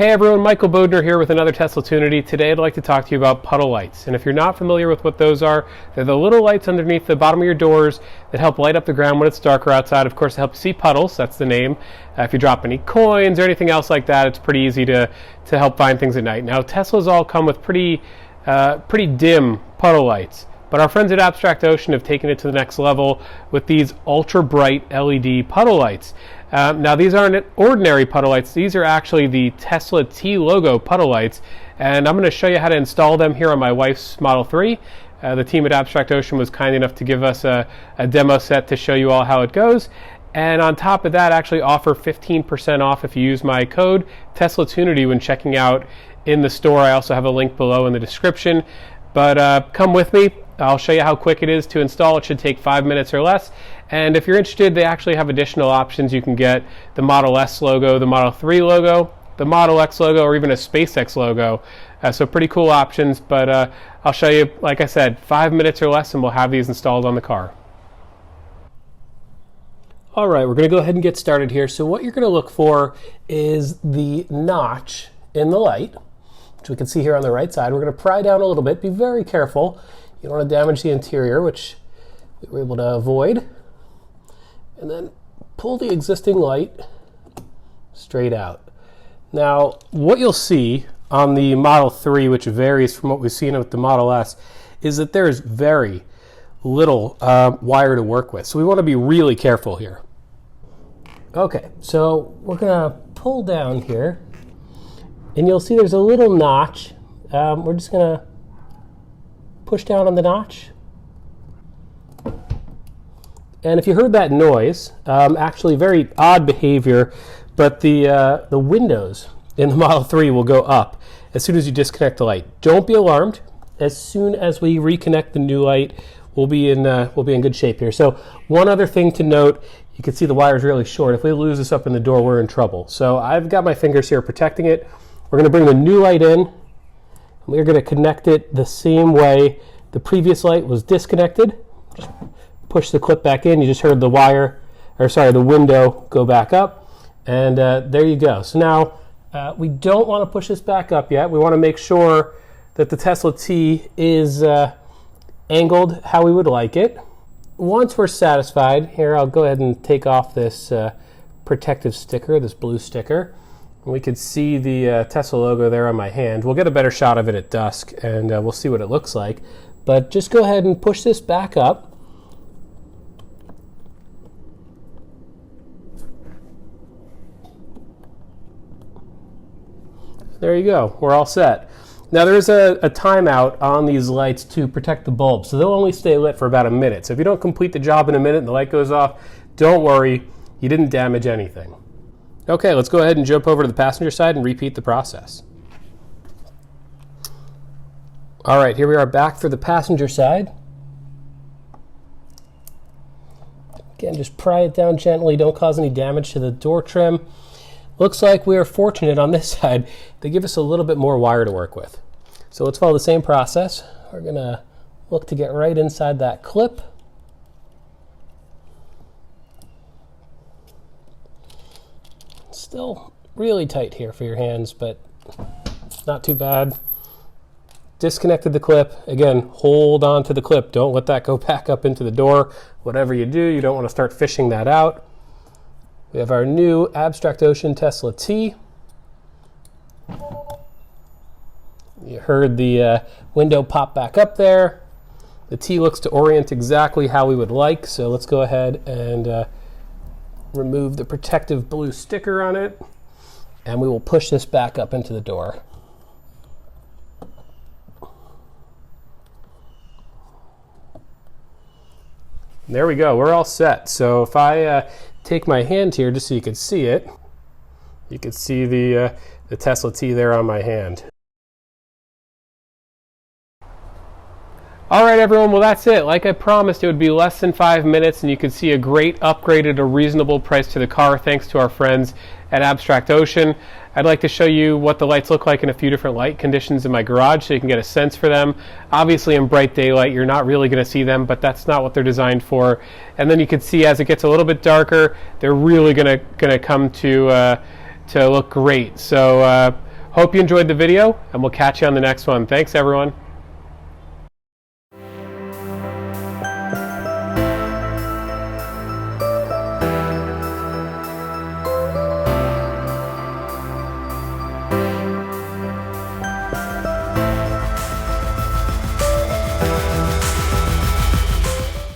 Hey everyone, Michael Bodner here with another Tesla Tunity. Today I'd like to talk to you about puddle lights. And if you're not familiar with what those are, they're the little lights underneath the bottom of your doors that help light up the ground when it's darker outside. Of course, to help you see puddles, that's the name. If you drop any coins or anything else like that, it's pretty easy to help find things at night. Now, Teslas all come with pretty dim puddle lights. But our friends at Abstract Ocean have taken it to the next level with these ultra bright LED puddle lights. Now these aren't ordinary puddle lights, these are actually the Tesla T logo puddle lights, and I'm going to show you how to install them here on my wife's Model 3. The team at Abstract Ocean was kind enough to give us a demo set to show you all how it goes, and on top of that actually offer 15% off if you use my code TeslaTunity when checking out in the store. I also have a link below in the description, but come with me. I'll show you how quick it is to install. It should take 5 minutes or less. And if you're interested, they actually have additional options. You can get the Model S logo, the Model 3 logo, the Model X logo, or even a SpaceX logo. So pretty cool options, but I'll show you, like I said, 5 minutes or less and we'll have these installed on the car. All right, we're gonna go ahead and get started here. So what you're gonna look for is the notch in the light, which we can see here on the right side. We're gonna pry down a little bit, be very careful. You don't want to damage the interior, which we were able to avoid. And then pull the existing light straight out. Now, what you'll see on the Model 3, which varies from what we've seen with the Model S, is that there is very little wire to work with. So we want to be really careful here. Okay, so we're going to pull down here, and you'll see there's a little notch. We're just going to push down on the notch. And if you heard that noise, actually very odd behavior, but the windows in the Model 3 will go up as soon as you disconnect the light. Don't be alarmed. As soon as we reconnect the new light, we'll be in good shape here. So one other thing to note, you can see the wire is really short. If we lose this up in the door, we're in trouble. So I've got my fingers here protecting it. We're going to bring the new light in. We're going to connect it the same way the previous light was disconnected. Just push the clip back in. You just heard the window go back up, and there you go. So now we don't want to push this back up yet. We want to make sure that the Tesla T is angled how we would like it. Once we're satisfied, here I'll go ahead and take off this protective sticker, this blue sticker. We can see the Tesla logo there on my hand. We'll get a better shot of it at dusk, and we'll see what it looks like. But just go ahead and push this back up. There you go. We're all set. Now there is a timeout on these lights to protect the bulb, so they'll only stay lit for about a minute. So if you don't complete the job in a minute and the light goes off, don't worry, you didn't damage anything. Okay, let's go ahead and jump over to the passenger side and repeat the process. All right, here we are back for the passenger side. Again, just pry it down gently. Don't cause any damage to the door trim. Looks like we are fortunate on this side. They give us a little bit more wire to work with. So let's follow the same process. We're gonna look to get right inside that clip. Still really tight here for your hands, but not too bad. Disconnected the clip. Again, hold on to the clip. Don't let that go back up into the door. Whatever you do, you don't want to start fishing that out. We have our new Abstract Ocean Tesla T. You heard the window pop back up there. The T looks to orient exactly how we would like, so let's go ahead and remove the protective blue sticker on it, and we will push this back up into the door. There we go, we're all set. So if I take my hand here just so you can see it, you can see the Tesla T there on my hand. All right, everyone, well, that's it. Like I promised, it would be less than 5 minutes, and you could see a great upgrade at a reasonable price to the car, thanks to our friends at Abstract Ocean. I'd like to show you what the lights look like in a few different light conditions in my garage so you can get a sense for them. Obviously, in bright daylight, you're not really going to see them, but that's not what they're designed for. And then you can see as it gets a little bit darker, they're really going to come to look great. So Hope you enjoyed the video, and we'll catch you on the next one. Thanks, everyone.